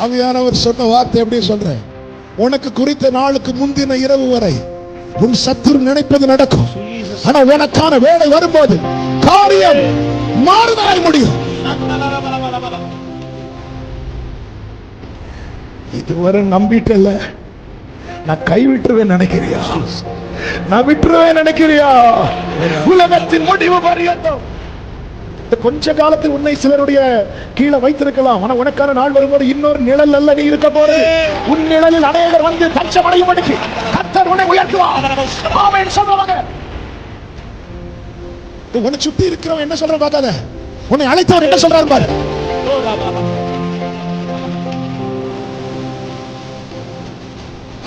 ஆவியானவர் சொன்ன வார்த்தை எப்படி சொல்றேன், உனக்கு குறித்த நாளுக்கு முந்தின இரவு வரை உன் சத்துரு நினைப்பது நடக்கும். ஆனா உனக்கான வேலை வரும்போது காரியம் மாறுதலாய் முடியும். இதுவரை நம்பிட்டல, நான் கைவிட்டுருவேன் நினைக்கிறியா? நான் விட்டுருவேன் நினைக்கிறியா? உலகத்தின் முடிவு பரியந்தம் கொஞ்ச காலத்தில் உன்னை சிலருடைய கீழே வைத்திருக்கலாம். ஆனா உனக்கான நாள் வரும்போது இன்னொரு நிழல் அல்ல நீ இருக்க போறது. உன் நிழலில் அநேகர் வந்து தஞ்சமடையும் கர்த்தர் உன்னை உயர்த்துவார். ஆமென் சொல்லுவாங்க. உன்னை சுத்தி இருக்கிறவன் என்ன சொல்ற பார்க்காத, உன்னை அழைத்தவர் என்ன சொல்றாரு பாரு.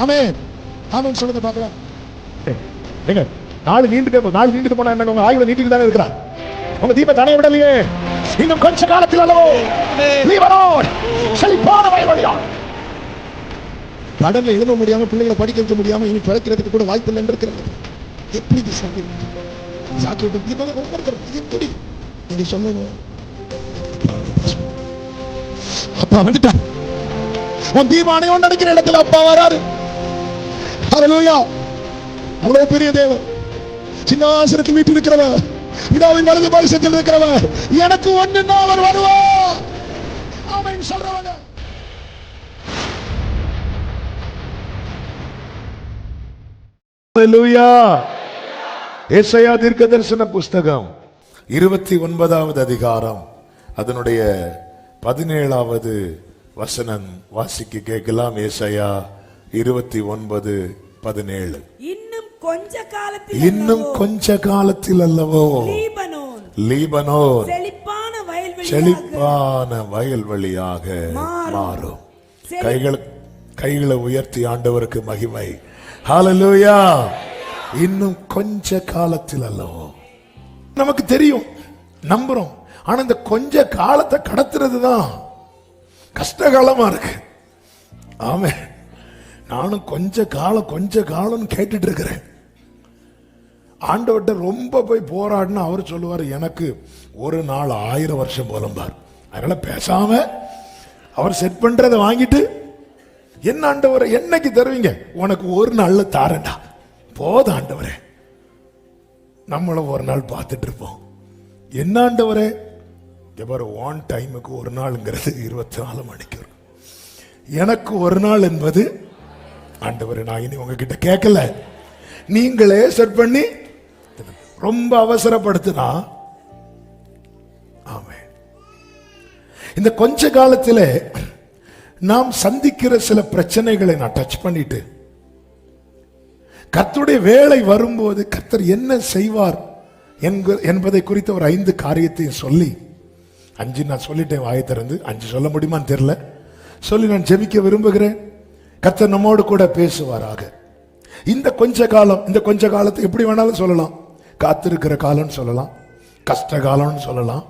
ஆமென் ஆமென் சொல்லுங்க பார்க்கலாம். நீங்க நாள் நீண்டுட்டு போனா என்ன, உங்க ஆயுள நீட்டிட்டு தானே இருக்கிறார். உங்க தீப தனைய விடலையே. இன்னும் கொஞ்ச காலத்தில் அல்லவோ லீபனோன் செழிப்பான வயல்வெளியா. கடல்ல எழுத முடியாம, பிள்ளைகளை படிக்க வைக்க முடியாம, இனி பிழைக்கிறதுக்கு கூட வாய்ப்பு இல்லை இருக்கிறது. எப்படி எப்படி நீங்க சொல்லுங்க. அப்பா வந்துட்டா. உன் தீபானையோடு நடக்கிற இடத்துல அப்பா வராரு. ஹல்லேலூயா. அவ்வளவு பெரிய தேவன், சின்ன ஆசிரியத்தில் வீட்டு இருக்கிறவர், பிதாவின் வலது பாரிசத்தில் இருக்கிறவர், எனக்கு ஒண்ணுன்னா அவர் வருவார். ஆமென் சொல்றவங்க. ஹல்லேலூயா. ஏசாயா தீர்க்கதரிசன புஸ்தகம் 29வது அதிகாரம் அதனுடைய 17வது வசனம் வாசிக்க கேட்கலாம். ஏசாயா 29:17. இன்னும் கொஞ்ச காலத்தில் அல்லவோ லீபனோன் செழிப்பான வயல்வெளியாக மாறும். கைகளை உயர்த்தி ஆண்டவருக்கு மகிமை. ஹல்லேலூயா. இன்னும் கொஞ்ச காலத்தில் அல்லவோ. நமக்கு தெரியும், நம்புறோம். ஆனா இந்த கொஞ்ச காலத்தை கடத்துறது தான் கஷ்டகாலமா இருக்கு. ஆமே, நானும் கொஞ்ச காலம் கேட்டுட்டு இருக்கிறேன். ஆண்டவர்கிட்ட ரொம்ப போய் போராடினா அவர் சொல்லுவார், எனக்கு ஒரு நாள் 1000 வருஷம் போலம்பார். அதனால பேசாம அவர் செட் பண்றதை வாங்கிட்டு, என்ன ஆண்டவரை என்னைக்கு தருவீங்க? உனக்கு ஒரு நாள்ல தாரண்டா, போதும் ஆண்டவரே. நம்மளும் ஒரு நாள் பார்த்துட்டு இருப்போம். என்ன ஆண்டவரே, ஒன் டைமுக்கு ஒரு நாள்ங்கிறது 24 மணிக்கு. எனக்கு ஒரு நாள் என்பது ஆண்டவரே, நான் இனி உங்ககிட்ட கேட்கல, நீங்களே செட் பண்ணி ரொம்ப அவசரப்படுத்தினா. ஆமென். இந்த கொஞ்ச காலத்தில் நாம் சந்திக்கிற சில பிரச்சனைகளை நான் டச் பண்ணிட்டு, கர்த்தருடைய வேலை வரும்போது கர்த்தர் என்ன செய்வார் என்பதை குறித்த ஒரு 5 காரியத்தையும் சொல்லி, 5 நான் சொல்லிட்டேன் வாயை திறந்து. 5 சொல்ல முடியுமான்னு தெரியல, சொல்லி நான் ஜெபிக்க விரும்புகிறேன். கர்த்தர் நம்மோடு கூட பேசுவாராக. இந்த கொஞ்ச காலத்தை எப்படி வேணாலும் சொல்லலாம். காத்திருக்கிற காலம்னு சொல்லலாம், கஷ்ட காலம்னு சொல்லலாம்.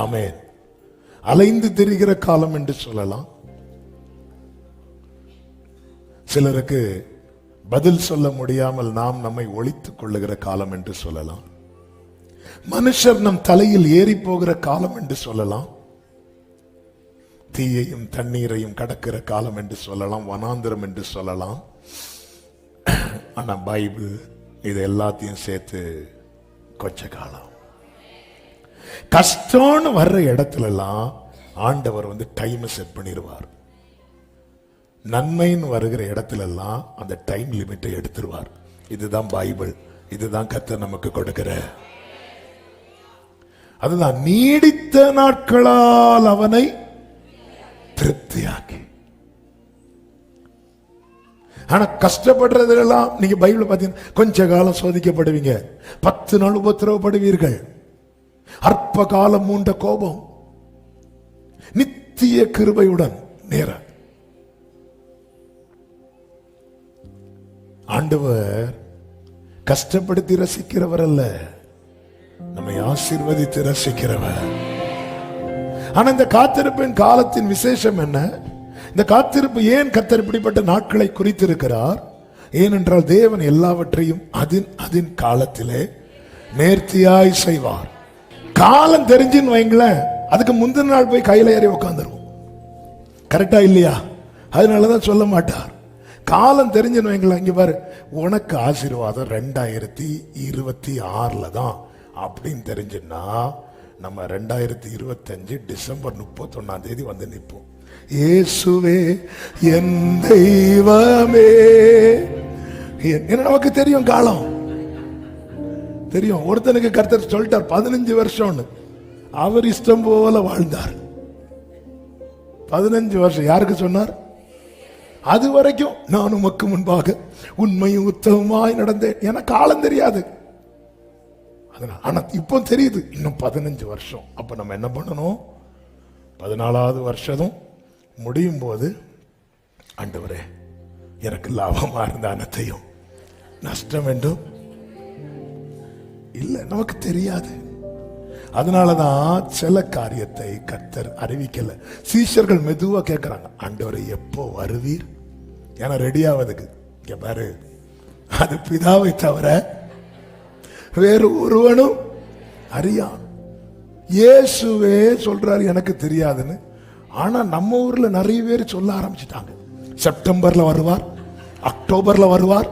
ஆமென். அலைந்து திரிகிற காலம் என்று சொல்லலாம். சிலருக்கு பதில் சொல்ல முடியாமல் நாம் நம்மை ஒளித்துக் கொள்ளுகிற காலம் என்று சொல்லலாம். மனுஷர் நம் தலையில் ஏறி போகிற காலம் என்று சொல்லலாம். தீயையும் தண்ணீரையும் கடக்கிற காலம் என்று சொல்லலாம், வனாந்திரம் என்று சொல்லலாம். ஆனா பைபிள் இது எல்லாத்தையும் சேர்த்து கொஞ்ச காலம். கஷ்டம்னு வர்ற இடத்துல எல்லாம் ஆண்டவர் டைம் செட் பண்ணிடுவார். நன்மைன்னு வருகிற இடத்துல எல்லாம் அந்த டைம் லிமிட்டை எடுத்துருவார். இதுதான் பைபிள், இதுதான் கர்த்தர் நமக்கு கொடுக்கிற. அதுதான் நீடித்த நாட்களால் அவனை திருப்தியாக்கி. ஆனா கஷ்டப்படுறதெல்லாம் நீங்க பைபிள் பாத்தீங்கன்னா, கொஞ்ச காலம் சோதிக்கப்படுவீங்க, 10 நாள் உபத்திரவப்படுவீர்கள், அற்ப காலம் மூண்ட கோபம், நித்திய கிருபையுடன் நேர. ஆண்டவர் கஷ்டப்படுத்தி ரசிக்கிறவர் அல்ல, நம்மை ஆசீர்வதித்து ரசிக்கிறவர். ஆனா இந்த காத்திருப்பின் காலத்தின் விசேஷம் என்ன? இந்த காத்திருப்பு ஏன் கர்த்தர் இப்படிப்பட்ட நாட்களை குறித்திருக்கிறார்? ஏனென்றால் தேவன் எல்லாவற்றையும் அதன் காலத்திலே நேர்த்தியாய் செய்வார். காலம் தெரிஞ்சுன்னு வைங்களேன், அதுக்கு முந்தின நாள் போய் கையில ஏறி உட்காந்துருவோம். கரெக்டா இல்லையா? அதனாலதான் சொல்ல மாட்டார். காலம் தெரிஞ்சுன்னு வைங்களா, இங்க பாரு, உனக்கு ஆசீர்வாதம் 2026 தான் அப்படின்னு தெரிஞ்சுன்னா நம்ம 2025 டிசம்பர் 31 வந்து நிற்போம். இயேசுவே என் தெய்வமே. என்ன நமக்கு தெரியும், காலம் தெரியும். ஒருத்தனுக்கு கர்த்தர் சொல்லிட்டார் 15 வருஷம்னு, அவர் இஷ்டம் போல வாழ்ந்தார். 15 வருஷம் யாருக்கு சொன்னார்? அது வரைக்கும் நான் உமக்கு முன்பாக உண்மையும் உத்தமமாய் நடந்தேன். எனக்கு காலம் தெரியாது, ஆனா இப்போ தெரியுது. இன்னும் 15 வருஷம். அப்ப நம்ம என்ன பண்ணணும்? 14வது வருஷம் முடியும் போது, ஆண்டவரே எனக்கு லாபமா இருந்த அனைத்தையும் நஷ்டம் வேண்டும் இல்ல, நமக்கு தெரியாது. அதனாலதான் சில காரியத்தை கர்த்தர் அறிவிக்கல. சீஷர்கள் மெதுவா கேட்கிறாங்க, ஆண்டவரை எப்போ வருவீர்? ஏன்னா ரெடி ஆவதுக்கு. இங்க பாரு, அது பிதாவை தவிர வேறு ஒருவனும் அறியான். இயேசுவே சொல்றாரு எனக்கு தெரியாதுன்னு. ஆனா நம்ம ஊர்ல நிறைய பேர் சொல்ல ஆரம்பிச்சிட்டாங்க. செப்டம்பர்ல வருவார், அக்டோபர்ல வருவார்.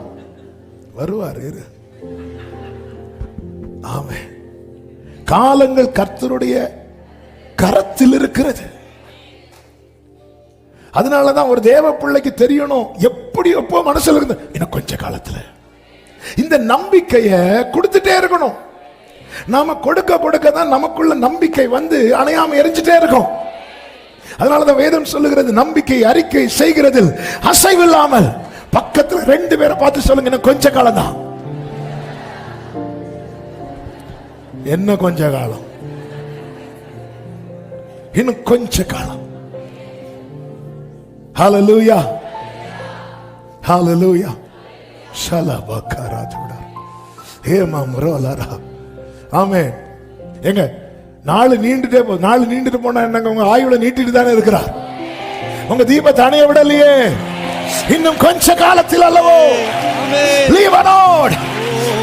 ஆமென். காலங்கள் கர்த்தருடைய கரத்தில் இருக்கிறது. அதனாலதான் ஒரு தேவ பிள்ளைக்கு தெரியணும், எப்படி எப்போ மனசுல இருந்து இன்னும் கொஞ்ச காலத்துல இந்த நம்பிக்கைய கொடுத்துட்டே இருக்கணும். நாம கொடுக்க கொடுக்க தான் நமக்குள்ள நம்பிக்கை வந்து அணையாம எரிஞ்சிட்டே இருக்கும். அதனாலதான் வேதம் சொல்லுகிறது, நம்பிக்கை அறிக்கை செய்கிறதில் அசைவில்லாமல். பக்கத்துல 2 பேரை பார்த்து சொல்லுங்க, இன்னும் கொஞ்ச காலம் தான். என்ன கொஞ்ச காலம்? இன்னும் கொஞ்ச காலம். ஹல்லேலூயா, ஹல்லேலூயா. ஷலபகராதுடா ஹேமம்ரோலரா. ஆமென். எங்க நாள் நீண்டுட்டே போகுது. நாள் நீண்டுட்டு போனா என்னங்க? உங்க ஆயுள நீட்டிட்டு தானே இருக்கிறார். உங்க தீபத்தை அணைய விடலையே. இன்னும் கொஞ்ச காலத்தில் அல்லவோ லீவனோடு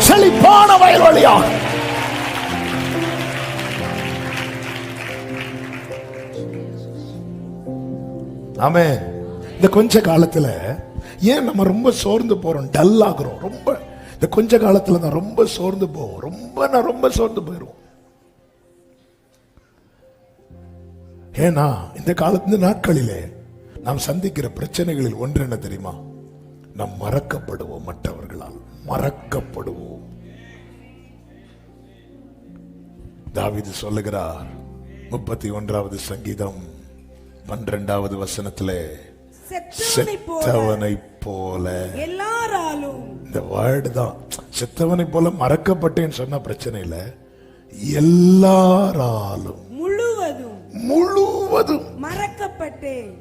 செழிப்பான வயல்வெளியாக ஆமென். இந்த கொஞ்ச காலத்துல ஏன் நம்ம ரொம்ப சோர்ந்து போறோம், டல் ஆகுறோம்? ரொம்ப இந்த கொஞ்ச காலத்துல தான் ரொம்ப சோர்ந்து போவோம். ரொம்ப சோர்ந்து போயிடுவோம். ஏன்னா இந்த காலத்து நாட்களிலே நாம் சந்திக்கிற பிரச்சனைகளில் ஒன்று என்ன தெரியுமா? நாம் மறக்கப்படுவோம், மற்றவர்களால் மறக்கப்படுவோம். தாவீது சொல்லுகிறார் 31வது சங்கீதம் 12வது வசனத்திலே, செத்தவனை போல எல்லாராலும். இந்த வேர்டு தான், செத்தவனை போல மறக்கப்பட்டேன்னு சொன்ன பிரச்சனை இல்ல, எல்லாராலும் முழுவதும் மறக்கப்பட்டேன்.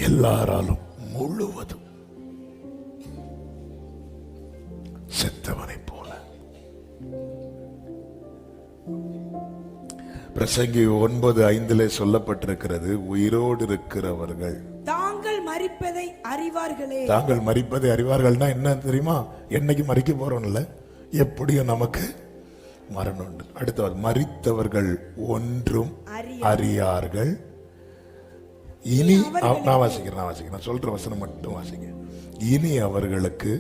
எல்லாராலும் முழுவதும் செத்தவனை போல. பிரசங்கி 9:5 சொல்லப்பட்டிருக்கிறது, உயிரோடு இருக்கிறவர்கள் தாங்கள் மரிப்பதை அறிவார்களே. தாங்கள் மரிப்பதை அறிவார்கள்னா என்ன தெரியுமா? என்னைக்கு மரிக்க போறோம்ல, எப்படியும் நமக்கு மரணம் உண்டு. அடுத்தவர் மரித்தவர்கள் ஒன்றும் அறியார்கள். இனி நான் வாசிக்கிறேன், சொல்ற வசனம் மட்டும் வாசிங்க. இனி அவர்களுக்கு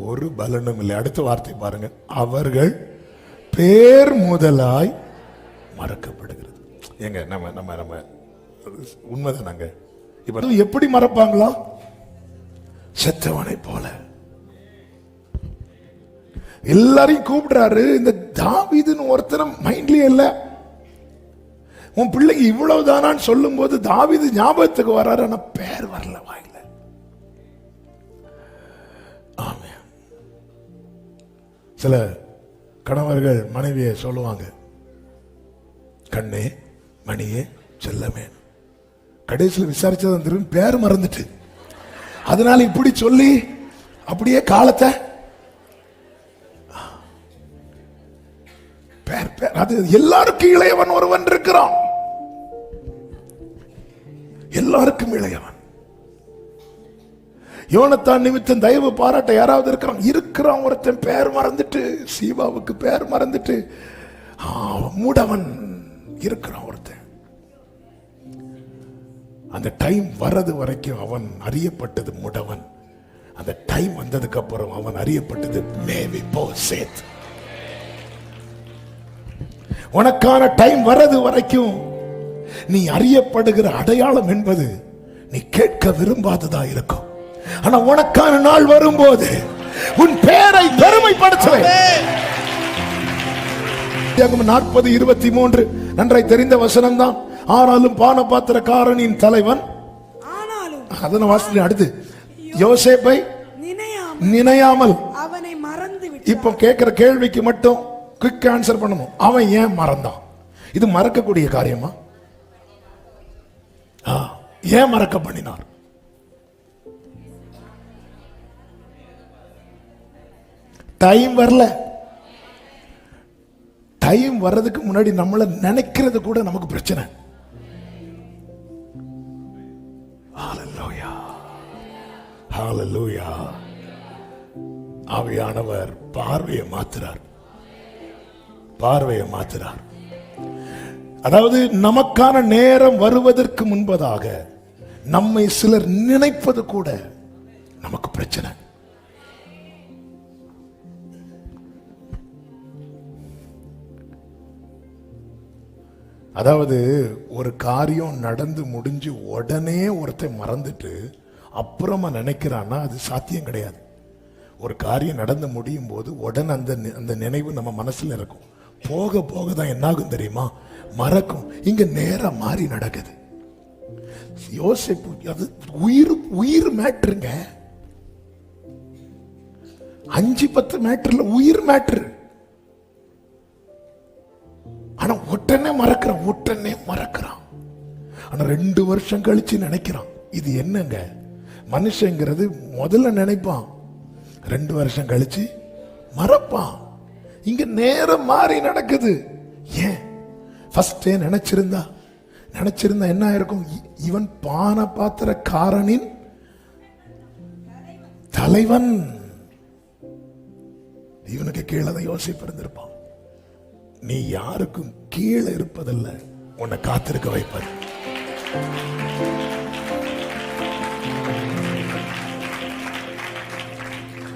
ஒரு பலனும் இல்லை. அடுத்த வார்த்தை பாருங்க, அவர்கள் பேர் முதலாய் மறக்கப்படுகிறது. எங்க நம்ம நம்ம நம்ம உண்மைதானாங்க? இப்ப எப்படி மறப்பாங்களா? செத்தவனை போல. எல்லாரையும் கூப்பிடுறாரு. இந்த தாவீதுன்னு ஒருத்தரம் மைண்ட்லயே இல்ல. உன் பிள்ளைக்கு இவ்வளவு தானான்னு சொல்லும் போது தாவீது ஞாபகத்துக்கு வர்றாரு, ஆனா பேர் வரல வாயில. ஆமென். சில கணவர்கள் மனைவியை சொல்லுவாங்க, கண்ணே, மணியே, செல்லமே. கடைசியில் விசாரிச்சது திரும்பி பேர் மறந்துட்டு, அதனால இப்படி சொல்லி அப்படியே காலத்தை அது எல்லாருக்கும் இளையவன் ஒருவன் இருக்கிறான். எல்லாருக்கும் இளையவன். யோனத்தான் நிமித்தம் தயவு பாராட்ட யாராவது இருக்கிறான் ஒருத்தன் பேர் மறந்துட்டு, சீபாவுக்கு பேர் மறந்துட்டு மூடவன் இருக்கிறான் ஒருத்தன். அந்த டைம் வர்றது வரைக்கும் அவன் அறியப்பட்டது முடவன். அந்த டைம் வந்ததுக்கு அப்புறம் அவன் அறியப்பட்டது மேவி போசேத். உனக்கான டைம் வர்றது வரைக்கும் நீ அறியப்படுகிற அடையாளம் என்பது நீ கேட்க விரும்பாததா இருக்கும். ஆனா உனக்கான நாள் வரும்போது உன் பேரை பெருமைப்படுத்துவேன். 40:23 நன்றாய் தெரிந்த வசனம் தான். ஆனாலும் பானபாத்திரக்காரனின் தலைவன், அதன வாசனை அடுத்து, யோசேப்பை நினையாமல் அவனை மறந்து விட்டார். இப்ப கேட்கிற கேள்விக்கு மட்டும் குயிக் ஆன்சர் பண்ணணும். அவன் ஏன் மறந்தான்? இது மறக்கக்கூடிய காரியமா? ஏன் மறக்க பண்ணினார்? டைம் வரல. டைம் வர்றதுக்கு முன்னாடி நம்மள நினைக்கிறது கூட நமக்கு பிரச்சனை. ஹalleluya, ஹalleluya. ஆவியானவர் பார்வையை மாத்துறார், பார்வையை மாத்துறார். அதாவது நமக்கான நேரம் வருவதற்கு முன்பதாக நம்மை சிலர் நினைப்பது கூட நமக்கு பிரச்சனை. அதாவது ஒரு காரியம் நடந்து முடிஞ்சு உடனே ஒருத்தன் மறந்துட்டு அப்புறமா நினைக்கிறான்னா அது சாத்தியம் கிடையாது. ஒரு காரியம் நடந்து முடியும் போது உடனே அந்த நினைவு நம்ம மனசுல இருக்கும். போக போக தான் என்னாகும் தெரியுமா? மறக்கும். இங்க நேரம் மாறி நடக்குது. யோசிப்பு அது உயிர் மேட்டருங்க. 5-10 மேட்டர்ல உயிர் மேட்டர். ஆனா உடனே மறக்கிறான். ஆனா 2 வருஷம் கழிச்சு நினைக்கிறான். இது என்னங்க? மனுஷங்கிறது முதல்ல நினைப்பான், 2 வருஷம் கழிச்சு மறப்பான். இங்க நேரம் மாறி நடக்குது. ஏன்? ஃபர்ஸ்டே நினைச்சிருந்தா என்ன ஆயிருக்கும்? இவன் பானபாத்திரக்காரனின் தலைவன். இவனுக்கு கீழே தான் யோசிப்பு இருந்திருப்பான். நீ யாருக்கும் கீழே இருப்பதல்ல, உன்னை காத்திருக்க வைப்பார்.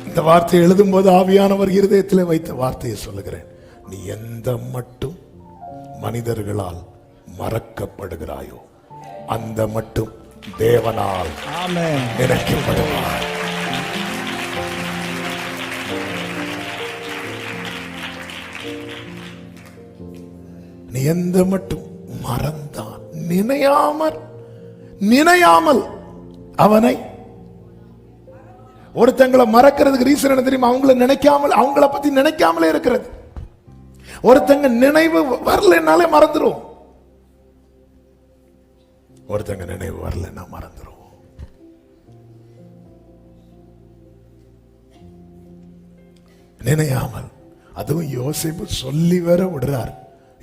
இந்த வார்த்தையை எழுதும் போது ஆவியானவர் இருதயத்தில் வைத்த வார்த்தையை சொல்லுகிறேன். நீ எந்த மட்டும் மனிதர்களால் மறக்கப்படுகிறாயோ அந்த மட்டும் தேவனால் நினைக்கப்படுவார். நீ எந்த மட்டும் மறந்தான், நினையாமல் அவனை. ஒருத்தங்களை மறக்கிறதுக்கு ரீசன் என்ன தெரியுமா? அவங்கள நினைக்காமல், அவங்கள பத்தி நினைக்காமலே இருக்கிறது. ஒருத்தங்க நினைவு வரலனாலே மறந்துடும். ஒருத்தங்க நினைவு வரலன்னா மறந்துடும். நினையாமல். அதுவும் யோசேப்பு சொல்லி வேற விடுறார்.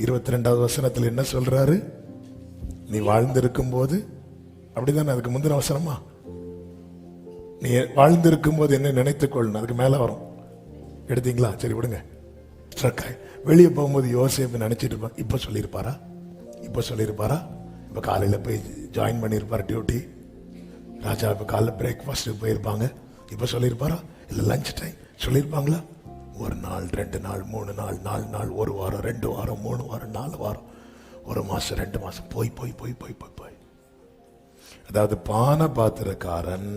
22வது வசனத்தில் என்ன சொல்றாரு? நீ வாழ்ந்திருக்கும் போது, அப்படிதானே? அதுக்கு முந்தின அவசரமா, நீ வாழ்ந்திருக்கும் போது என்ன நினைத்துக்கொள்ளணும். அதுக்கு மேல வரும். எடுத்தீங்களா? சரி விடுங்க. வெளியே போகும்போது யோசேப்பு நினைச்சிட்டு இருப்பான். இப்ப சொல்லியிருப்பாரா? இப்ப காலையில போய் ஜாயின் பண்ணியிருப்பாரு டியூட்டி. ராஜா இப்ப காலைல பிரேக்ஃபாஸ்ட் போயிருப்பாங்க. இப்ப சொல்லியிருப்பாரா? இல்ல லஞ்ச் டைம் சொல்லியிருப்பாங்களா? 1 நாள், 2 நாள், 3 நாள், 4 நாள், 1 வாரம், 2 வாரம், 3 வாரம், 4 வாரம், 1 மாசம், 2 மாசம், போய். அதாவது பானபாத்திரக்காரன்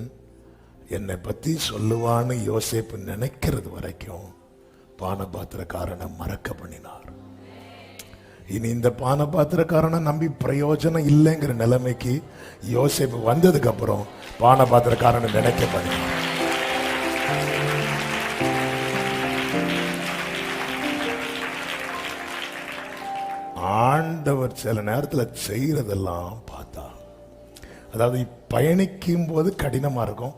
என்னை பத்தி சொல்லுவான்னு யோசேப்பு நினைக்கிறது வரைக்கும் பானபாத்திரக்காரனை மறக்க பண்ணினார். இனி இந்த பானபாத்திரக்காரனை நம்பி பிரயோஜனம் இல்லைங்கிற நிலைமைக்கு யோசேப்பு வந்ததுக்கு அப்புறம் பானபாத்திரக்காரனை நினைக்க பண்ணினார். ஆண்டவர் சில நேரத்தில் செய்யறதெல்லாம் பார்த்தா, அதாவது பயணிக்கும் போது கடினமா இருக்கும்.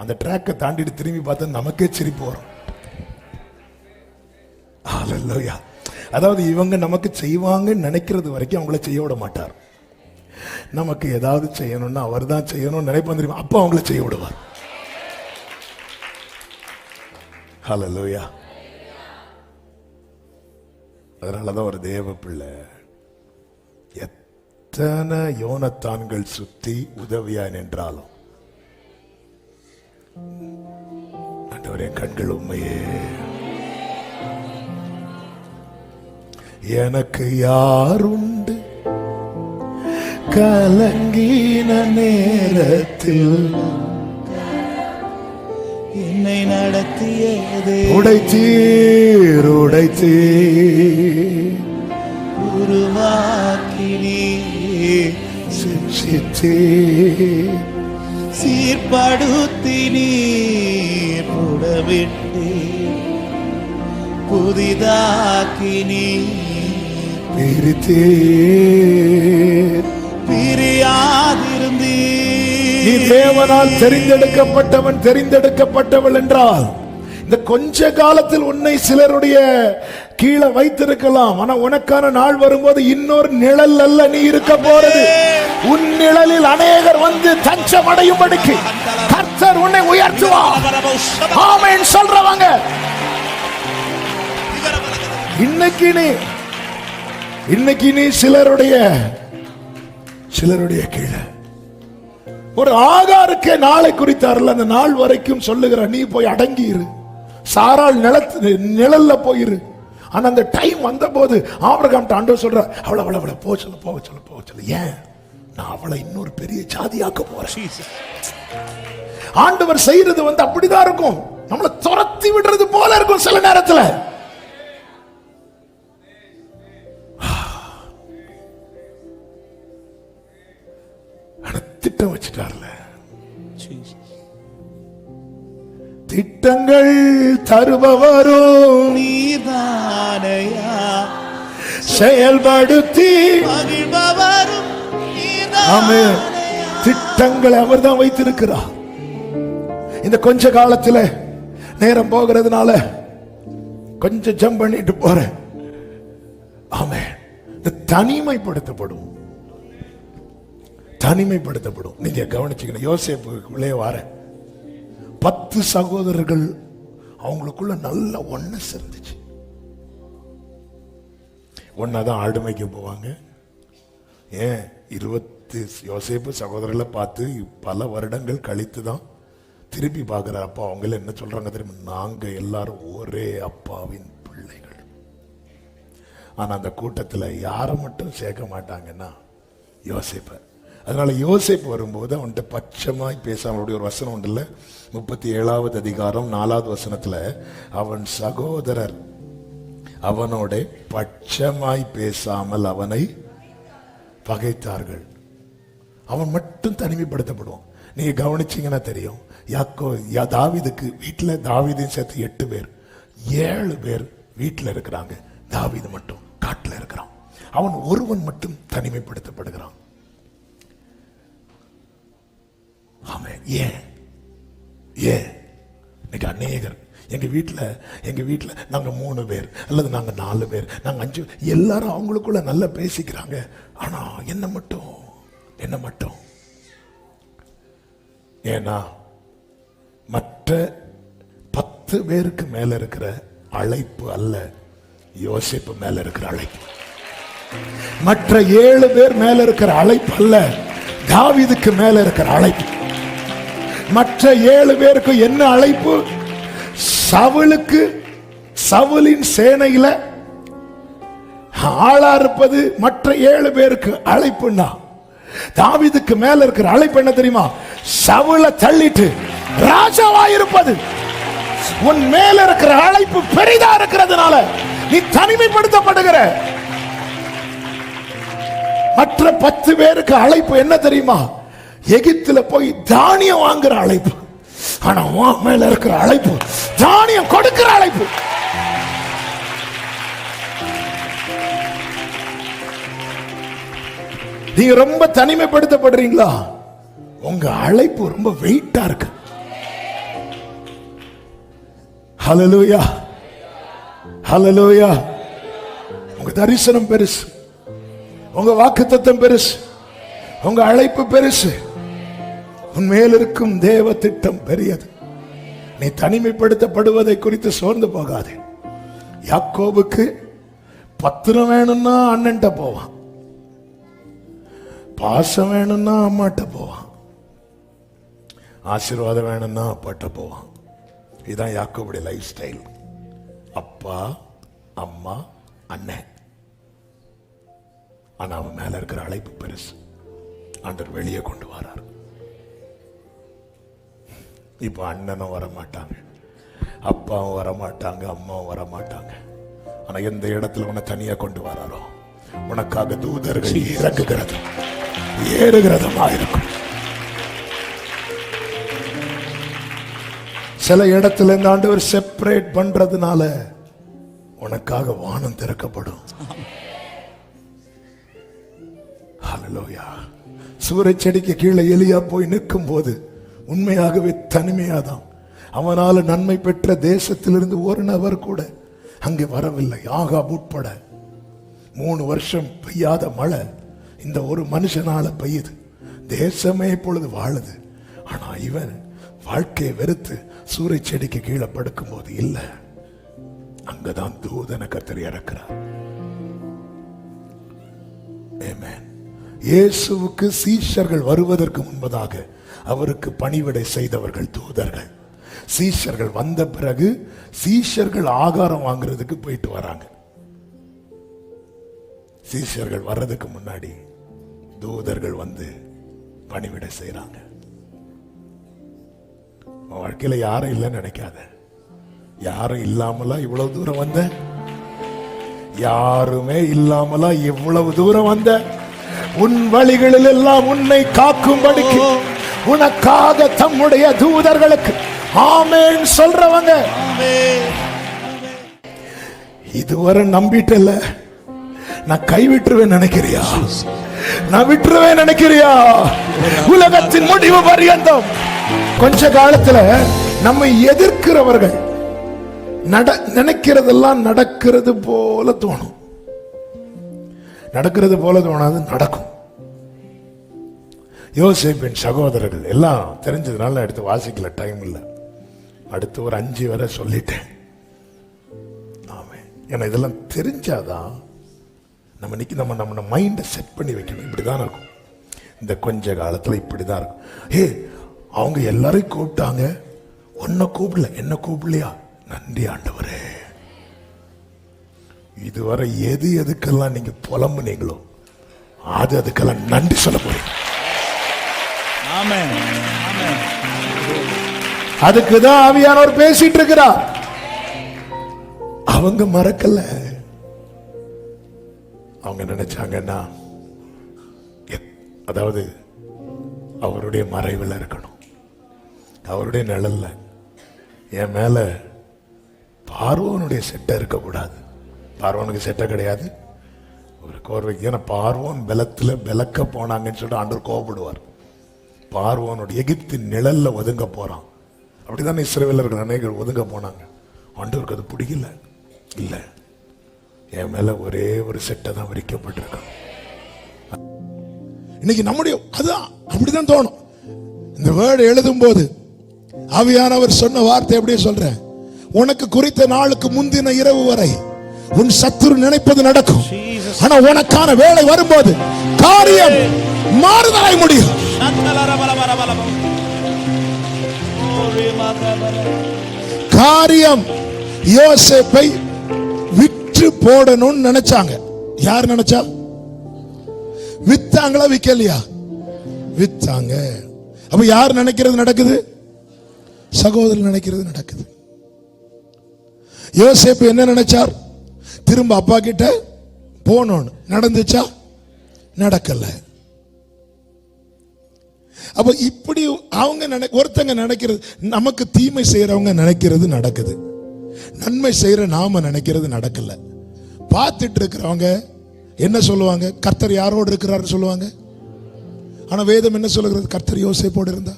அந்த ட்ராக்கை தாண்டிட்டு திரும்பி பார்த்தா நமக்கே சிரிப்பு வரும். ஹல்லேலூயா. அதாவது இவங்க நமக்கு செய்வாங்கன்னு நினைக்கிறது வரைக்கும் அவங்கள செய்ய விட மாட்டார். நமக்கு ஏதாவது செய்யணும்னா அவர் தான் செய்யணும்னு நினைப்போம் தெரியுமா? அப்ப அவங்கள செய்ய விடுவார். ஹல்லேலூயா. அதனாலதான் ஒரு தேவ பிள்ளை எத்தனை யோனத்தான்கள் சுத்தி உதவியா நின்றாலும் ஆண்டவரே, கண்கள் உண்மையே, எனக்கு யாருண்டு கலங்கின நேரத்தில் என்னை நடத்தியதே உடைத்தீர் உருவாக்கினே சிக்ஷித்தீர் சீர்படுத்தினே புடவிட்டு புதிதாக்கினே பிரித்தீர். பிரியாதிருந்தே நீ தேவனால் தெரிந்தெடுக்கப்பட்டவன், தெரிந்தெடுக்கப்பட்டவள் என்றால் இந்த கொஞ்ச காலத்தில் உன்னை சிலருடைய கீழே வைத்திருக்கலாம். ஆனா உனக்கான நாள் வரும்போது இன்னொரு நிழல் அல்ல நீ இருக்க போறது. உன் நிழலில் அநேகர் வந்து தஞ்சம் அடையும்படிக்கு கர்த்தர் உன்னை உயர்த்துவார். ஆமென் சொல்றவங்க இன்னைக்கு நீ சிலருடைய கீழே ஒரு ஆகாருக்கு நாளை குறித்தார்ல, அந்த நாள் வரைக்கும் சொல்லுகிற நீ போய் அடங்கியிரு, சாரால் நிழல்ல போயிரு. ஆனா அந்த டைம் வந்த போது ஆபிரகாம் ஆண்டவர் சொல்ற, அவளை போக சொல்லு. ஏன்? நான் அவளை இன்னொரு பெரிய ஜாதியாக்க போறேன். ஆண்டவர் செய்யறது அப்படிதான் இருக்கும். நம்மளை துரத்தி விடுறது போல இருக்கும் சில நேரத்துல. திட்டம் வச்சுட்டார்ல. திட்டங்கள் தருபவரும் நீதானையா, செயல்படுத்தி மகிழ்பவரும் ஆமென். திட்டங்களை அவர் தான் வைத்திருக்கிறார். இந்த கொஞ்ச காலத்துல நேரம் போகிறதுனால கொஞ்சம் ஜம்ப் பண்ணிட்டு போறேன். ஆமென். தனிமைப்படுத்தப்படும். நீங்க கவனிச்சுக்கணும். யோசேப்புக்குள்ளே வர 10 சகோதரர்கள், அவங்களுக்குள்ள நல்ல ஒன்னஸ் இருந்துச்சு. ஒன்னாதான் ஆடுமைக்கு போவாங்க. ஏன் 20 யோசேப்பு சகோதரர்களை பார்த்து பல வருடங்கள் கழித்து தான் திருப்பி பார்க்கிற அப்பா அவங்கள என்ன சொல்றாங்க தெரியுமா? நாங்க எல்லாரும் ஒரே அப்பாவின் பிள்ளைகள். ஆனா அந்த கூட்டத்துல யாரை மட்டும் சேர்க்க மாட்டாங்கன்னா யோசேப்ப. அதனால யோசேப்பு வரும்போது அவன்கிட்ட பட்சமாய் பேச, அவனுடைய ஒரு வசனம் உண்டுல்ல, 37வது அதிகாரம் 4வது வசனத்துல, அவன் சகோதரர் அவனோட பட்சமாய் பேசாமல் அவனை பகைத்தார்கள். அவன் மட்டும் தனிமைப்படுத்தப்படுவான். நீங்க கவனிச்சீங்கன்னா தெரியும். தாவீதுக்கு வீட்டுல தாவீதையும் சேர்த்து 8 பேர், 7 பேர் வீட்டுல இருக்கிறாங்க. தாவீது மட்டும் காட்டுல இருக்கிறான். அவன் ஒருவன் மட்டும் தனிமைப்படுத்தப்படுகிறான். ஆமென். ஏன் இன்னைக்கு அநேகர் எங்க வீட்டுல நாங்க 3 பேர் அல்லது நாங்க 4 பேர், நாங்க 5, எல்லாரும் அவங்களுக்குள்ள நல்லா பேசிக்கிறாங்க. ஆனா என்ன மட்டும் ஏன்னா மற்ற 10 பேருக்கு மேல இருக்கிற அழைப்பு அல்ல யோசேப்பு மேல இருக்கிற அழைப்பு. மற்ற 7 பேர் மேல இருக்கிற அழைப்பு அல்ல தாவீதுக்கு மேல இருக்கிற அழைப்பு. மற்ற 7 பேருக்கு என்ன அழைப்பு? சவுலின் சேனையில ஆளா இருப்பது மற்ற 7 பேருக்கு அழைப்புன்னா, தாவீதுக்கு மேல இருக்கிற அழைப்பு என்ன தெரியுமா? சவுலை தள்ளிட்டு ராஜாவாயிருப்பது. உன் மேல இருக்கிற அழைப்பு பெரிதா இருக்கிறதுனால நீ தனிமைப்படுத்தப்படுகிற. மற்ற 10 பேருக்கு அழைப்பு என்ன தெரியுமா? எகிப்துல போய் தானியம் வாங்குற அழைப்பு. ஆனா உன் மேல இருக்கிற அழைப்பு தானியம் கொடுக்கிற அழைப்பு. நீங்க ரொம்ப தனிமைப்படுத்தப்படுறீங்களா? உங்க அழைப்பு ரொம்ப வெயிட்டா இருக்கு. ஹல்லேலூயா, ஹல்லேலூயா. உங்க தரிசனம் பெருசு, உங்க வாக்குத்தத்தம் பெருசு, உங்க அழைப்பு பெருசு, உன் மேல் இருக்கும் தேவ திட்டம் பெரியது. நீ தனிமைப்படுத்தப்படுவதை குறித்து சோர்ந்து போகாதே. யாக்கோபுக்கு பத்திரம் வேணும்னா அண்ணன்ட்ட போவான். பாசம் வேணும்னா அம்மாட்ட போவான், ஆசீர்வாதம் வேணும்னா அப்பாட்ட போவான். இதுதான் யாக்கோபுடைய லைஃப் ஸ்டைல். அப்பா, அம்மா, அண்ணன். ஆனா அவன் மேல இருக்கிற அழைப்பு பெருசு. ஆண்டவர் வெளியே கொண்டு வரார். இப்ப அண்ணனும் வர மாட்டாங்க, அப்பாவும் வர மாட்டாங்க, அம்மாவும் வர மாட்டாங்க. ஆனா எந்த இடத்துல உன்னை தனியா கொண்டு வராரோ உனக்காக தூதர்கள் இறங்குகிறது, ஏறுகிறதுமா இருக்கும். சில இடத்துல இந்த ஆண்டவர் செப்பரேட் பண்றதுனால உனக்காக வானம் திறக்கப்படும். ஹல்லேலூயா. சூரஜ் செடிக்கு கீழே எலியா போய் நிற்கும் போது உண்மையாகவே தனிமையாதான். அவனால நன்மை பெற்ற தேசத்திலிருந்து ஒரு நபர் கூட அங்கே வரவில்லை. ஆகாப் உட்பட 3 வருஷம் பெய்யாத மழை இந்த ஒரு மனுஷனால பெய்யுது. தேசமே இப்பொழுது வாழுது. ஆனா இவன் வாழ்க்கையை வெறுத்து சூரஜ் செடிக்கு கீழே படுக்கும் போது இல்ல, அங்கதான் தூதனை கர்த்தர் இறக்கிறார். ஆமென். இயேசுவுக்கு சீஷர்கள் வருவதற்கு முன்பதாக அவருக்கு பணிவிடை செய்தவர்கள் தூதர்கள். சீஷர்கள் வந்த பிறகு சீஷர்கள் ஆகாரம் வாங்குறதுக்கு போயிட்டு வராங்க. சீஷர்கள் வர்றதுக்கு முன்னாடி தூதர்கள் வந்து பணிவிடை செய்யறாங்க. வாழ்க்கையில யாரும் இல்லைன்னு நினைக்காத. யாரும் இல்லாமலா இவ்வளவு தூரம் வந்த? யாருமே இல்லாமலா இவ்வளவு தூரம் வந்த? உன் வழிகளில் எல்லாம் உன்னை காக்கும்படிக்கு உனக்காக தம்முடைய தூதர்களுக்கு ஆமென் சொல்றவங்க. இதுவரை நம்பிட்டல, நான் கைவிட்டுருவேன் நினைக்கிறியா? நான் விட்டுருவேன் நினைக்கிறியா? உலகத்தின் முடிவு பரியந்தம் கொஞ்ச காலத்துல நம்மை எதிர்க்கிறவர்கள் நினைக்கிறதெல்லாம் நடக்கிறது போல தோணும். நடக்கிறது போல தோணாது, நடக்கும். யோசேப்பின் சகோதரர்கள் எல்லாம் தெரிஞ்சதுனால எடுத்து வாசிக்கல, டைம் இல்லை. அடுத்து ஒரு 5 வரை சொல்லிட்டேன். ஆமே, ஏன்னா இதெல்லாம் தெரிஞ்சாதான் நம்ம மைண்டை செட் பண்ணி வைக்கணும். இப்படிதான் இருக்கும் இந்த கொஞ்ச காலத்துல, இப்படிதான் இருக்கும். அவங்க எல்லாரையும் கூப்பிட்டாங்க, உன்னை கூப்பிடல, என்ன கூப்பிடலையா? நன்றி ஆண்டவரே. இதுவரை எதுக்கெல்லாம் நீங்க புலம்புனீங்களோ அதுக்கெல்லாம் நன்றி சொல்ல போறீங்க. அதுக்குதான் ஆவியானவர் பேசிட்டு இருக்கிறார். அவங்க மறக்கல. அவங்க நினைச்சாங்கன்னா அதாவது அவருடைய மறைவில் இருக்கணும், அவருடைய நிழல்ல. என் மேல பார்வோனுடைய செட்டை இருக்கக்கூடாது. பார்வோனுக்கு செட்டை கிடையாது, ஒரு கோர்வைக்கு. ஏன்னா பார்வோன் பலத்துல விளக்க போனாங்கன்னு சொல்லிட்டு ஆண்டவர் கோபப்படுவார். பார்வோனுடைய எகிப்தின் நிழல்ல ஒதுங்க போறான். அப்படிதான் இஸ்ரவேலர்கள் அநேகர் ஒதுங்க போனாங்க. ஆண்டவருக்கு அது பிடிக்கல. இல்ல, என் மேல ஒரே ஒரு செட்டை தான் விரிக்கப்பட்டிருக்கான். இன்னைக்கு நம்முடைய அதுதான் அப்படிதான் தோணும். இந்த வேர்டு எழுதும் போது ஆவியானவர் சொன்ன வார்த்தை அப்படியே சொல்றேன். உனக்கு குறித்த நாளுக்கு முந்தின இரவு வரை உன் சத்துரு நினைப்பது நடக்கும். ஆனா உனக்கான வேலை வரும்போது காரியம் மாறுதலாய் முடியும். காரியம் யோசேப்பை விற்று போடணும்னு நினைச்சாங்க. யார் நினைச்சா? வித்தாங்களா விக்கலையா? வித்தாங்க. அப்ப யார் நினைக்கிறது நடக்குது? சகோதரர் நினைக்கிறது நடக்குது. யோசேப்பு என்ன நினைச்சார்? திரும்ப அப்பா கிட்ட போனோன்னு. நடந்துச்சா? நடக்கல. அப்ப இப்படி அவங்க ஒருத்தங்க நினைக்கிறது, நமக்கு தீமை செய்யறவங்க நினைக்கிறது நடக்குது, நன்மை செய்யற நாம நினைக்கிறது நடக்கல. பார்த்துட்டு இருக்கிறவங்க என்ன சொல்லுவாங்க? கர்த்தர் யாரோடு இருக்கிறார் சொல்லுவாங்க. ஆனா வேதம் என்ன சொல்லுகிறது? கர்த்தர் யோசேப்போடு இருந்தா.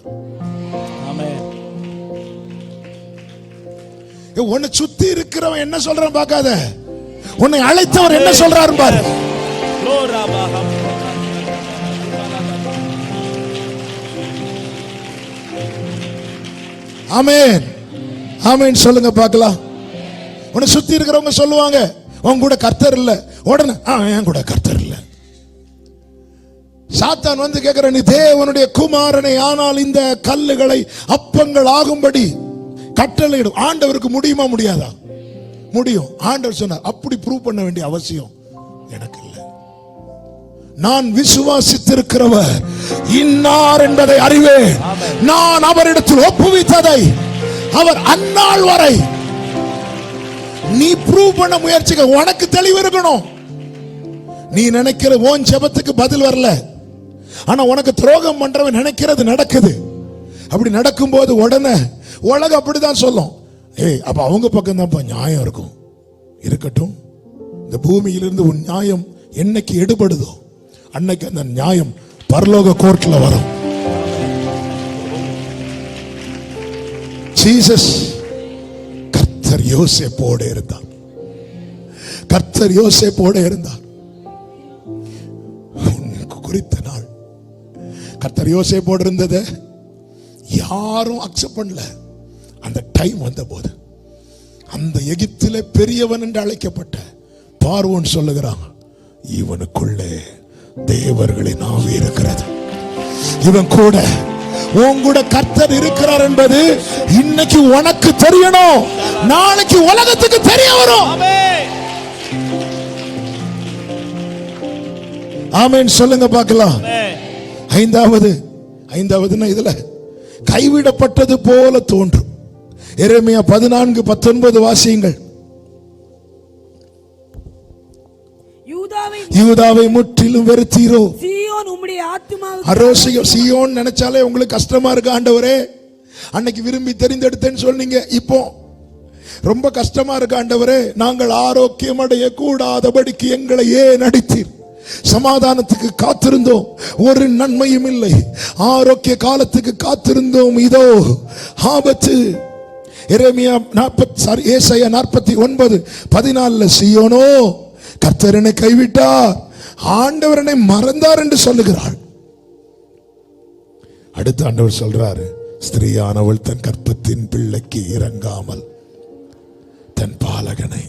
உன்னை சுத்தி இருக்கிறவன் என்ன சொல்றான் பார்க்காத, உன்னை அழைத்தவர் என்ன சொல்றாரு பாரு. ஆமென், ஆமென் சொல்லுங்க பார்க்கலாம். உன்னை சுத்தி இருக்கிறவங்க சொல்லுவாங்க உன் கூட கர்த்தர் இல்ல. உடனே என் கூட கர்த்தர் இல்ல. சாத்தான் வந்து கேட்கிற, நீ தேவனுடைய குமாரனை ஆனால் இந்த கல்லுகளை அப்பங்கள் ஆகும்படி கட்டளையிடும். ஆண்டவருக்கு முடியுமா முடியாதா? முடியும். ஆண்டவர் சொன்னார். அப்படி ப்ரூவ் பண்ண வேண்டிய அவசியம் எனக்கு இல்லை. நான் விசுவாசித்திருக்கிறவர் இன்னார் என்பதை அறிவேன். நான் அவரிடத்தில் ஒப்புவித்ததை அவர் அந்நாள் வரை நீ ப்ரூவ் பண்ண முயற்சிக்க. உனக்கு தெளிவு இருக்கணும். நீ நினைக்கிற உன் ஜெபத்துக்கு பதில் வரல, ஆனா உனக்கு துரோகம் பண்றவன் நினைக்கிறது நடக்குது. அப்படி நடக்கும் போது உடனே உலகம் அப்படிதான் சொல்லும், ஏய் அப்ப அவங்க பக்கம் தான் நியாயம் இருக்கும். இருக்கட்டும், இந்த பூமியிலிருந்து உன் நியாயம் என்னைக்கு எடுபடுதோ அன்னைக்கு அந்த நியாயம் பரலோக கோர்ட்ல வரும். ஜீசஸ் கர்த்தர் யோசேப்போடு இருந்தார். கர்த்தர் யோசேப்போடு இருந்தார். குறித்த நாள் கர்த்தர் யோசேப்போடு இருந்ததை யாரும் அக்செப்ட் பண்ணல. அந்த டைம் வந்த போது அந்த எகிப்திலே பெரியவன் என்று அழைக்கப்பட்ட பார்வோன் சொல்லுகிறான், இவனுக்குள்ளே தேவர்களின் ஆவி இருக்கிறது. இவன் கூட உன் கூட கர்த்தர் இருக்கிறார் என்பது இன்னைக்கு உனக்கு தெரியணும். நாளைக்கு உலகத்துக்கு தெரிய வரும். ஆமென் சொல்லுங்க பார்க்கலாம். ஐந்தாவதுன்னா இதுல கைவிடப்பட்டது போல தோன்றும். எரேமியா 14:19 வாசியுங்கள். யூதாவை முற்றிலும் வெறுத்தீரோ? சீயோன் உம்முடைய ஆத்துமாவுக்கு. அரோசியோ சீயோன் நினைச்சாலே உங்களுக்கு கஷ்டமா இருக்கு ஆண்டவரே. அன்னைக்கு விரும்பி தெரிந்தெடுத்தேன்னு சொன்னீங்க, இப்போ ரொம்ப கஷ்டமா இருக்கு ஆண்டவரே. நாங்கள் ஆரோக்கியம் அடைய கூடாதபடிக்கு எங்களை ஏன் அடித்தீர்? சமாதானத்துக்கு காத்திருந்தோம், ஒரு நன்மையும் இல்லை. ஆரோக்கிய காலத்துக்கு காத்திருந்தோம், இதோ ஆபத்து. எரேமியா 49:14 சீயோனோ கர்த்தரனை கைவிட்டார், ஆண்டவரனை மறந்தார் என்று சொல்லுகிறாள். அடுத்த ஆண்டவர் சொல்றாரு, ஸ்திரீயானவள் தன் கற்பத்தின் பிள்ளைக்கு இறங்காமல் தன் பாலகனை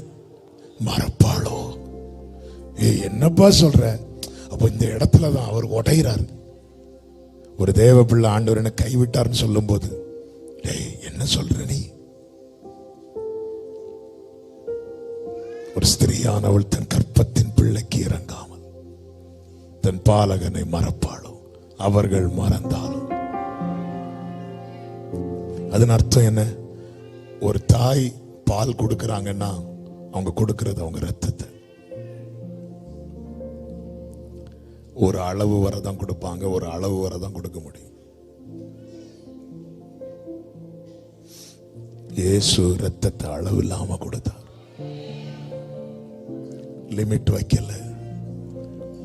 மறப்பாளோ? என்னப்பா சொல்ற? அப்ப இந்த இடத்துல தான் அவர் உடைகிறார். ஒரு தேவ பிள்ளை ஆண்டவரனை கைவிட்டார்னு சொல்லும் போது, என்ன சொல்ற நீ? ஒரு ஸ்திரீயானவள் தன் கற்பத்தின் பிள்ளைக்கு இறங்காமல் தன் பாலகனை மறப்பாளோ? அவர்கள் மறந்தாலும் அதன் அர்த்தம் என்ன? ஒரு தாய் பால் கொடுக்கறாங்கன்னா அவங்க கொடுக்கிறது அவங்க ரத்தத்தை. ஒரு அளவு வரதான் கொடுப்பாங்க, ஒரு அளவு வரதான் கொடுக்க முடியும். இயேசு ரத்தத்தை அளவு இல்லாம கொடுத்தார். லிமிட் வைக்கல.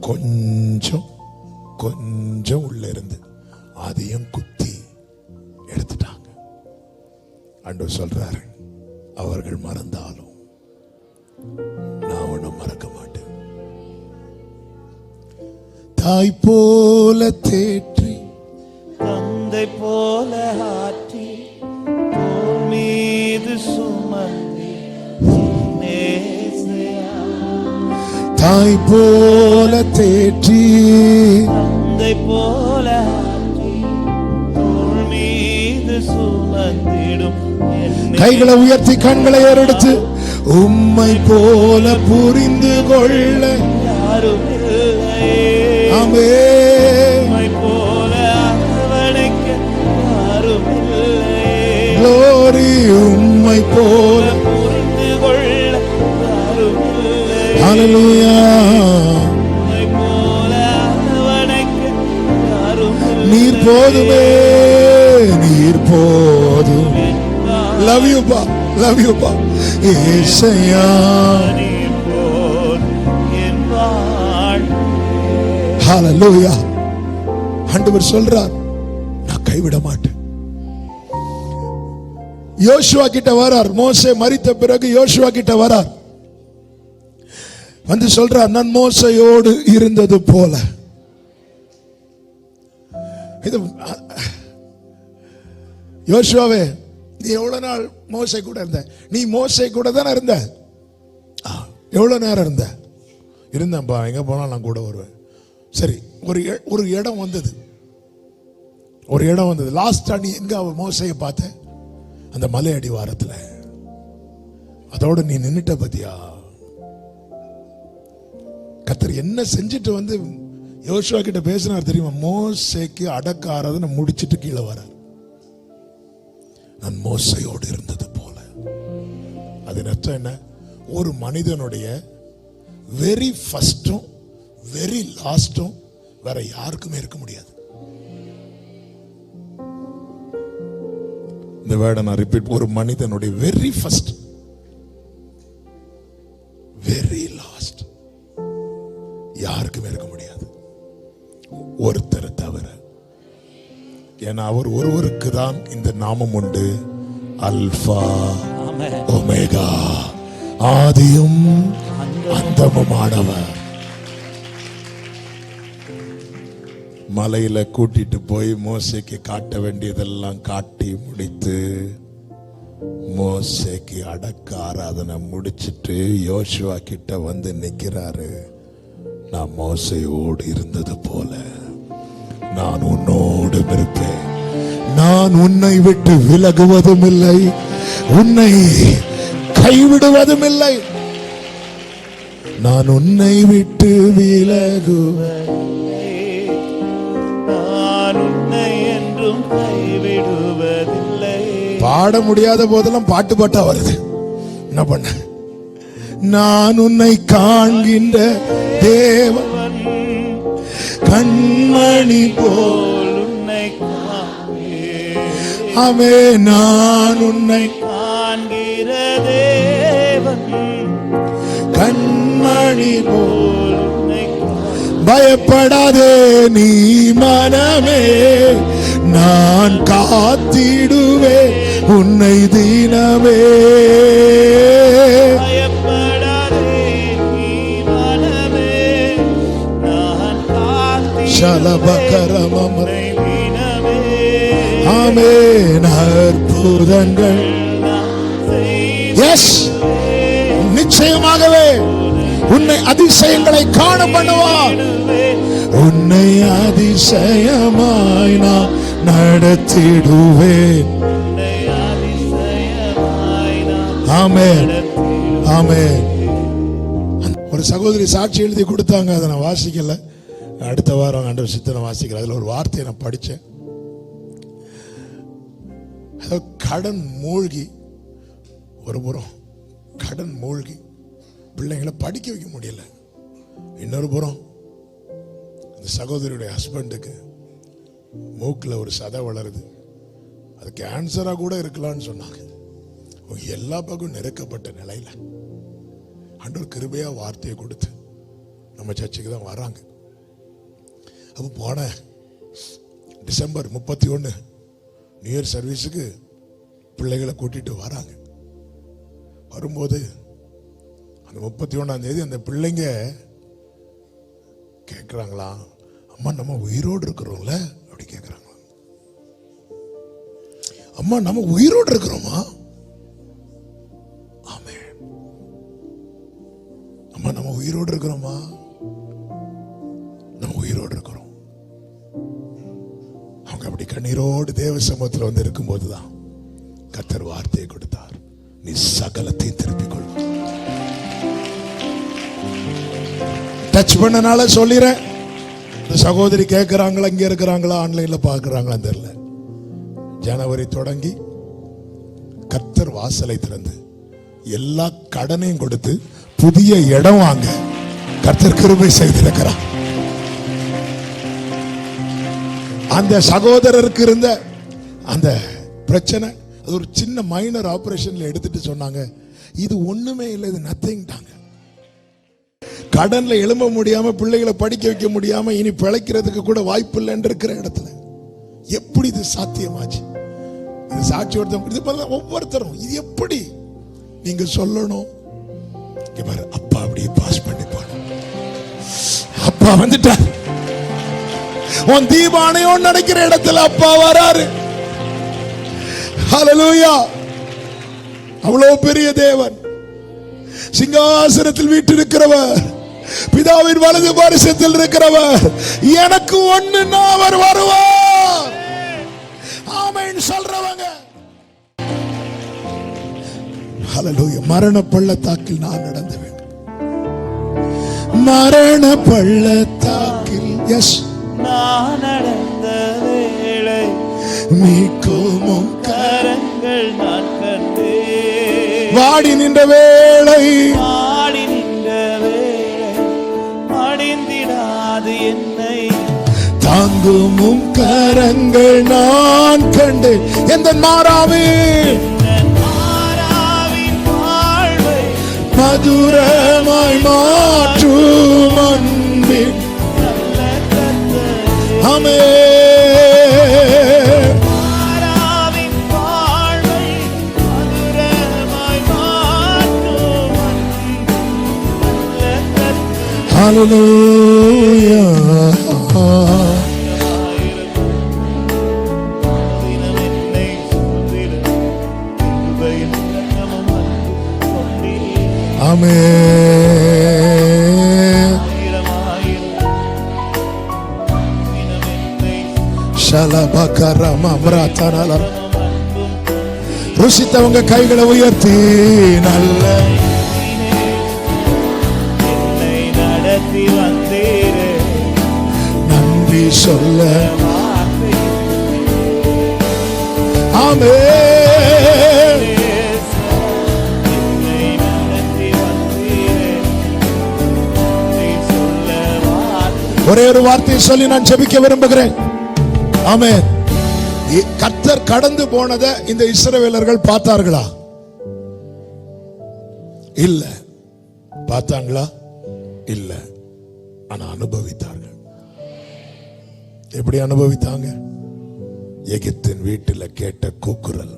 கொஞ்சம் கொஞ்சம் உள்ள இருந்து அதையும் குத்தி எடுத்துட்டாங்க. ஆண்டவர் சொல்றாரு, அவர்கள் மறந்தாலும் நான் உன்னை மறக்க மாட்டேன். தாய் போல தேற்றி தந்தை போல ஆற்றி தோள் மீது சுமந்தி நேசையா. தாய் போல தேற்றி தந்தை போல ஆற்றி தோள் மீது சுமந்திடும் என்னை. கைகளை உயர்த்தி கண்களை ஏறெடுத்து, உம்மை போல புரிந்து கொள்ள யாரும் இல்லையே. ஆமென். உம்மை போல அரவணைக்க யாரும் இல்லையே. glory, உம்மை போல புரிந்து கொள்ள யாரும் இல்லையே. hallelujah. உம்மை போல அரவணைக்க யாரும் இல்லையே. நீர் போதுமே, நீர் போதும். love you pa, love you pa. ஏசையா நீர் போல் என் வாழ்வே. ஹalleluya. ஆண்டவர் சொல்றார், நான் கைவிட மாட்டேன். யோசுவா கிட்ட வரார். மோசே மரித்த பிறகு யோசுவா கிட்ட வரார். வந்து சொல்றார், நான் மோசையோடு இருந்தது போல. இது யோசுவாவே, நீ எவ்வளவு நாள் மோசே கூட இருந்த? நீ மோசே கூட தானே இருந்த? எவ்வளவு நேரம் இருந்தேன்ப்பா, எங்க போனாலும் நான் கூட வருவேன். சரி, ஒரு இடம் வந்தது. ஒரு இடம் வந்தது. லாஸ்டா நீ எங்க மோசையை பார்த்த? அந்த மலை அடிவாரத்துல. அதோட நீ நின்னுட்ட பத்தியா? கர்த்தர் என்ன செஞ்சுட்டு வந்து யோசுவா கிட்ட பேசினார் தெரியுமா? மோசேக்கு அடக்க ஆராதனை முடிச்சிட்டு கீழே வரார். நான் மோசையோடு இருந்தது போல. அது அர்த்தம் என்ன? ஒரு மனிதனுடைய வெரி ஃபர்ஸ்டும் வெரி லாஸ்டும் வேற யாருக்குமே இருக்க முடியாது. இந்த வேர்டை நான் ரிப்பீட். ஒரு மனிதனுடைய வெரி ஃபர்ஸ்ட் வெரி லாஸ்ட் யாருக்குமே இருக்க முடியாது, ஒருத்தரை தவிர. ஏன்னா அவர் ஒருவருக்கு தான் இந்த நாமம் உண்டு. அல்பா ஒமேகா, ஆதியும் அந்தமுமானவர். மலையில கூட்டிட்டு போய் மோசேக்கு காட்ட வேண்டியதெல்லாம் காட்டி முடித்து மோசேக்கு அடக்க ஆராதனை முடிச்சிட்டு யோசுவா கிட்ட வந்து நிக்கிறாரு. நான் மோசையோடு இருந்தது போல நான் உன்னோடு இருப்பேன். நான் உன்னை விட்டு விலகுவதும் இல்லை, உன்னை கைவிடுவதும் இல்லை. நான் உன்னை விட்டு விலகுவதில்லை, நான் உன்னை என்றும் கைவிடுவதில்லை. பாட முடியாத போதெல்லாம் பாட்டு பாட்டா வருது. என்ன பண்ண? நான் உன்னை காண்கின்ற தேவன், கண்மணி போல் உன்னை காண்கிறேன். ஆமே, நான் உன்னை காண்கிற தேவன், கண்மணி போல். உன்னை பயப்படாதே நீ மனமே, நான் காத்திடுவே உன்னை தினமே. பயப்படாதே நீ மனமே, நான் சலபகரமம் உன்னை தினமே. ஆமென். அற்புதங்கள் எஸ், நிச்சயமாகவே உன்னை அதிசயங்களை காண பண்ணுவார். உன்னை அதிசயமாய் நான் நடத்திடுவேன். ஆமென், ஆமென். ஒரு சகோதரி சாட்சி எழுதி கொடுத்தாங்க, அதை நான் வாசிக்கல. அடுத்த வாரம் ஆண்டவர் சித்தனை வாசிக்கிறேன். அதுல ஒரு வார்த்தையை நான் படிச்சேன். கடன் மூழ்கி, ஒரு புறம் கடன் மூழ்கி பிள்ளைங்களை படிக்க வைக்க முடியல. இன்னொரு புறம் அந்த சகோதரியுடைய ஹஸ்பண்டுக்கு மூக்கில் ஒரு சதை வளருது. அது கேன்சரா கூட இருக்கலாம்னு சொன்னாங்க. எல்லா பக்கம் நெருக்கப்பட்ட நிலையில ஆண்டவர் கிருபையா வார்த்தையை கொடுத்து நம்ம சர்ச்சுக்கு தான் வராங்க. அப்போ போன டிசம்பர் 31 நியூ இயர் சர்வீஸுக்கு பிள்ளைகளை கூட்டிட்டு வராங்க. வரும்போது அந்த 31ஆம் தேதி அந்த பிள்ளைங்க கேட்குறாங்களா, அம்மா நம்ம உயிரோடு இருக்கிறோம்ல அப்படி கேட்குறாங்களா. அம்மா நம்ம உயிரோடு இருக்கிறோமா? ஆமென். அம்மா நம்ம உயிரோடு இருக்கிறோமா? நம்ம உயிரோடு இருக்கிறோம். அவங்க அப்படி கண்ணீரோடு தேவ சமூகத்தில் வந்து இருக்கும்போது தான் கர்த்தர் வார்த்தையை கொடுத்தார். நீ சகலத்தையும் திருப்பிக் கொள். டச் பண்ணனால சொல்லிறேன். இந்த சகோதரி கேட்கிறாங்களா, இங்க இருக்கிறாங்களா, ஆன்லைன்ல பாக்குறாங்களா தெரியல. ஜனவரி தொடங்கி கர்த்தர் வாசலை திறந்து எல்லா கடனையும் கொடுத்து புதிய இடம் வாங்க கர்த்தர் கிருபை செய்திருக்கிறார். அந்த சகோதரருக்கு இருந்த அந்த பிரச்சனை, அது ஒரு சின்ன மைனர் ஆபரேஷன்ல எடுத்துட்டு சொன்னாங்க, இது ஒண்ணுமே இல்லை, இது நத்திங்ட்டாங்க. கடன்ல எழும்ப முடியாம, பிள்ளைகளை படிக்க வைக்க முடியாம, இனி பிழைக்கிறதுக்கு கூட வாய்ப்பு இல்லைன்னு இருக்கிற இடத்துல எப்படி இது சாத்தியமாச்சு? இது சாட்சி ஒவ்வொருத்தரும் இது எப்படி நீங்க சொல்லணும். அப்பா அப்படியே பாஸ் பண்ணி போன அப்பா வந்துட்டார். உன் தீபானையோடு நடக்கிற இடத்துல அப்பா வராரு. ஹல்லேலூயா. அவ்வளவு பெரிய தேவன், சிங்காசனத்தில் வீற்றிருக்கிறவர், பிதாவின் வலது பரிசத்தில் இருக்கிறவர் எனக்கு ஒண்ணுன்னா அவர் வருவார். ஆமென் சொல்றவங்க. ஹல்லேலூயா. மரண பள்ளத்தாக்கில் நான் நடந்தேன். மரண பள்ளத்தாக்கில் எஸ் நான் நடந்த வேளை மீட்கும் கரங்கள் நான் கண்டேன். வாடி நின்ற வேளை ஆடி நின்ற வேளை அடிந்திடாது என்னை தாங்கும் கரங்கள் நான் கண்டேன். எந்த மாறாவே மாறாவின் வாழ்வை மதுரமாய் மாற்றும் அன்பின் நல்ல கர்த்தர். ஆமென். மாறாவின் வாழ்வை மதுரமாய் மாற்றும் நல்ல கர்த்தர். ஹல்லேலூயா. தினம் என்னை சூழ்ந்திடும் கிருபையின் இரக்கமும் அன்பும் கொண்டீர். ஆமென். தினம் என்னை ஷலபகரமம்ரதனல. அன்பும் ருசித்தவங்க கைகளை உயர்த்தி நல்ல என்னை நடத்தி வந்தீரே. நன்றி சொல்ல. வார்த்தை ஆமென். என்னை நடத்தி வந்தீரே. நீ சொல்ல வார்த்தை ஒரே ஒரு வார்த்தையை சொல்லி நான் ஜெபிக்க விரும்புகிறேன். ஆமென். கர்த்தர் கடந்து போனதை இந்த இஸ்ரவேலர்கள் பார்த்தார்களா? இல்ல. பார்த்தாங்களா? இல்ல. ஆனா அனுபவித்தார்கள். எப்படி அனுபவித்தாங்க? எகிப்தின் வீட்டில் கேட்ட கூக்குரல்,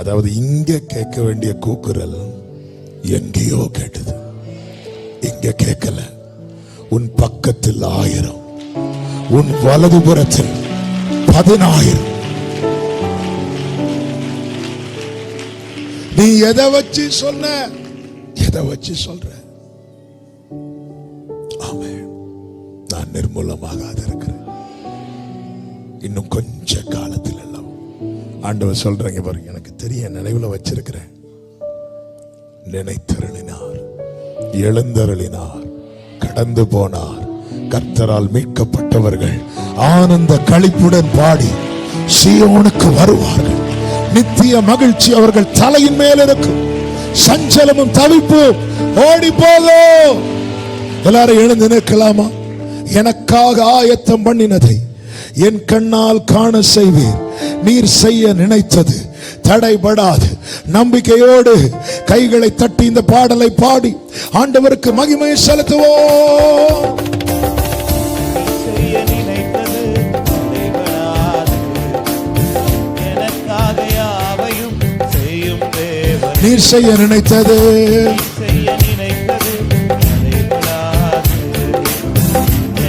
அதாவது இங்க கேட்க வேண்டிய கூக்குரல் எங்கேயோ கேட்டது, இங்க கேட்கல. உன் பக்கத்தில் 1000, உன் வலதுபுறத்தில் 10,000. நீ எதை வச்சு சொன்ன? எதை வச்சு சொல்ற? ஆமென். நான் நிர்மூலமாக இருக்கிறேன். இன்னும் கொஞ்ச காலத்தில் எல்லாம் ஆண்டவர் சொல்றீங்க பாருங்க, எனக்கு தெரிய நினைவுல வச்சிருக்கிறேன். நினைத்தருளினார், எழுந்தருளினார், கடந்து போனார். கர்த்தரால் மீட்கப்பட்டவர்கள் ஆனந்த களிப்புடன் பாடி சீயோனுக்கு வருவார்கள். நித்திய மகிழ்ச்சி அவர்கள் தலையின் மேல் இருக்கும். சஞ்சலமும் தவிப்பும் ஓடி போகும். எல்லாரும் எழுந்து நிற்கலாமா? எனக்காக ஆயத்தம் பண்ணினதை என் கண்ணால் காண செய்வீர். நீர் செய்ய நினைத்தது தடைபடாது. நம்பிக்கையோடு கைகளை தட்டி இந்த பாடலை பாடி ஆண்டவருக்கு மகிமையை செலுத்துவோம். செய்ய நினைத்தது தடைபடாது. எனக்காக யாவையும் செய்யும் தேவன். நீர் செய்ய நினைத்தது செய்ய நினைத்தது தடைபடாது.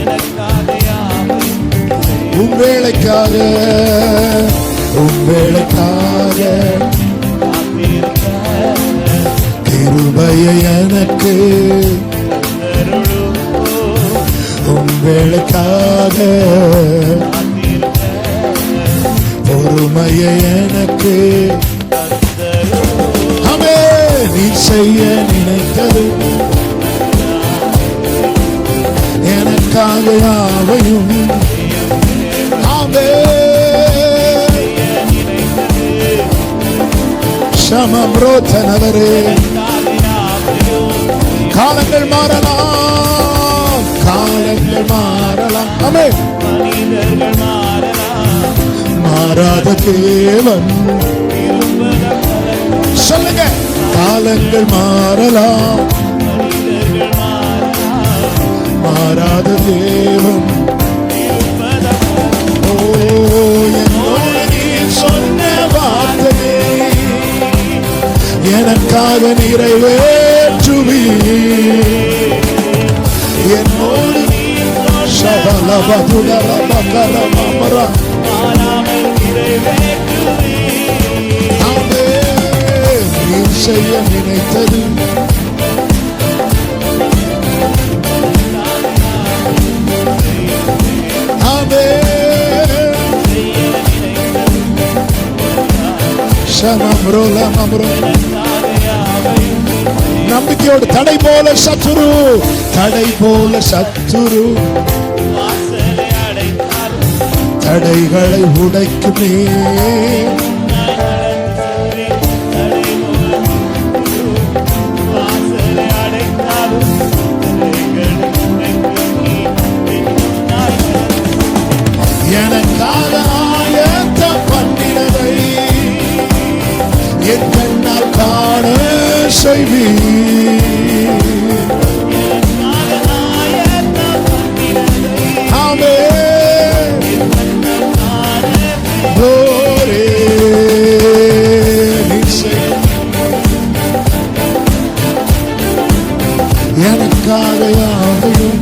எனக்காக யாவையும் செய்யும் உன் வேளைக்காக, உன் வேளைக்காக காத்திருக்க கிருபையை எனக்கு அருளும். உன் வேளைக்காக காத்திருக்க பொறுமையை எனக்கு. ஆமே. நீ செய்ய நினைத்தது எனக்காக யாவையும். ஆமே. சமம்ரோதனவரே. காலங்கள் மாறலாம், காலங்கள் மாறலாம். ஆமே. மனிதர்கள் மாறலாம். மாறாத தேவன். சொல்லுங்க. காலங்கள் மாறலாம், மனிதர்கள் மாறலாம். மாறாத தேவன். ஓ, என்னோடு நீர் சொன்ன வார்த்தையை எனக்காக நிறைவேற்றுவீர். என்னோடு சபலபதுலபகரமமரா. மாறாமல் நிறைவேற்றுவீர். ஆமென். நீர் செய்ய நினைத்தது நம்பிக்கையோடு தடை போல சத்துரு, தடை போல சத்துரு வாசலை அடைத்தாலும் தடைகளை உடைக்குமே. வாசலை அடைத்தாலும் எனக்காக ஆயத்தம் பண்ணினதை என் கண்ணால் காண செய்வீர். ஆமென். glory நீர் செய். எனக்காக யாவையும்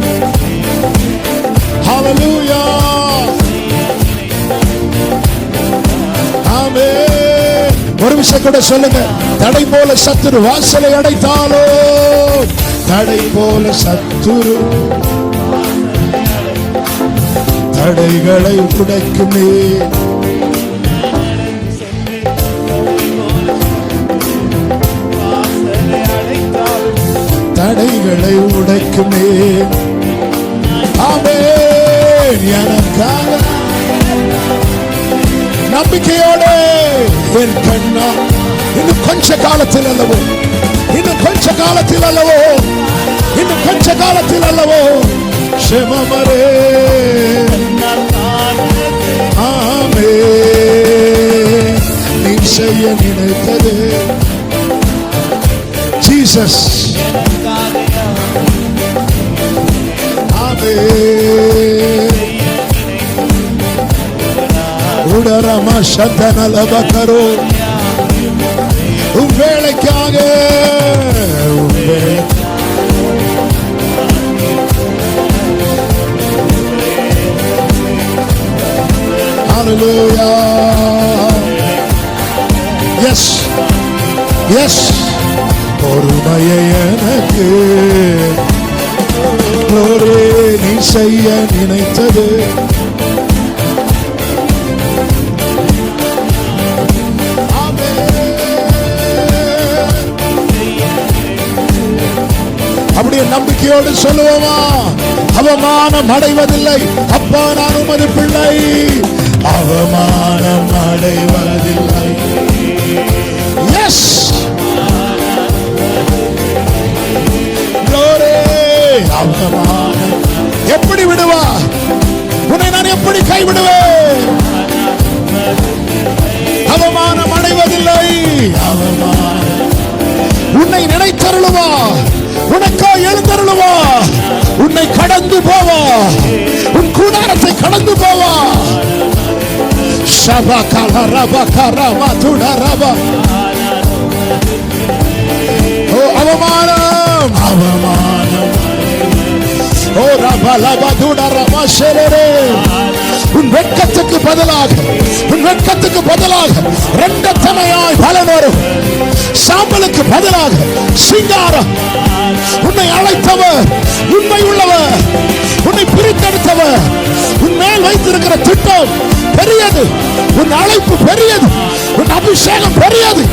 hallelujah. ஆமென். ஒரு விஷயம் கூட சொல்லுங்க. தடை போல சத்துரு வாசலை அடைத்தாலோ, தடை போல சத்துரு தடைகளை உடைக்குமே. தடைகளை உடைக்குமே. ஆமென். எனக்காக நம்பிக்கையோடு என் கண்ணா, இன்னும் கொஞ்ச காலத்தில் அல்லவோ, இன்னும் கொஞ்ச காலத்தில் அல்லவோ, இன்னும் கொஞ்ச காலத்தில் அல்லவோ செமமரே. ஆமென். நீ செய்ய நினைத்தது ஜீசஸ். ஆமென். உடரமா சத்தனலபகரோ உன் வேலைக்காக, உன் வேலை hallelujah. yes yes பொறுமையை எனக்கு glory நீ செய்ய நினைத்தது. அப்படியே நம்பிக்கையோடு சொல்லுவோமா? அவமானம் அடைவதில்லை அப்பா, நான் உமது பிள்ளை. அவமானம் அடைவதில்லை. Yes glory. அவமானம் எப்படி விடுவா? உன்னை நான் எப்படி கைவிடுவேன்? அவமானம் அடைவதில்லை. அவமானம் உன்னை நினைத்தருளுவா, உனக்கா எழுந்தருளுவா, உன்னை கடந்து போவா, உன் கூடாரத்தை கடந்து போவா. ஓ அவமானம், அவமானம். ஓ ரபலபதுடரமஷரே. உன் வெட்கத்துக்கு பதிலாக, உன் வெட்கத்துக்கு பதிலாக இரண்டத்தனையாய் பலன் வரும். சாம்பலுக்கு பதிலாக சிங்காரம். உன்னை அழைத்தவர் உண்மை உள்ளவர், உன்னை பிரித்தெடுத்தவர். உன் மேல் வைத்திருக்கிற திட்டம் பெரியது, உன் அழைப்பு பெரியது, உன் அபிஷேகம் பெரியது.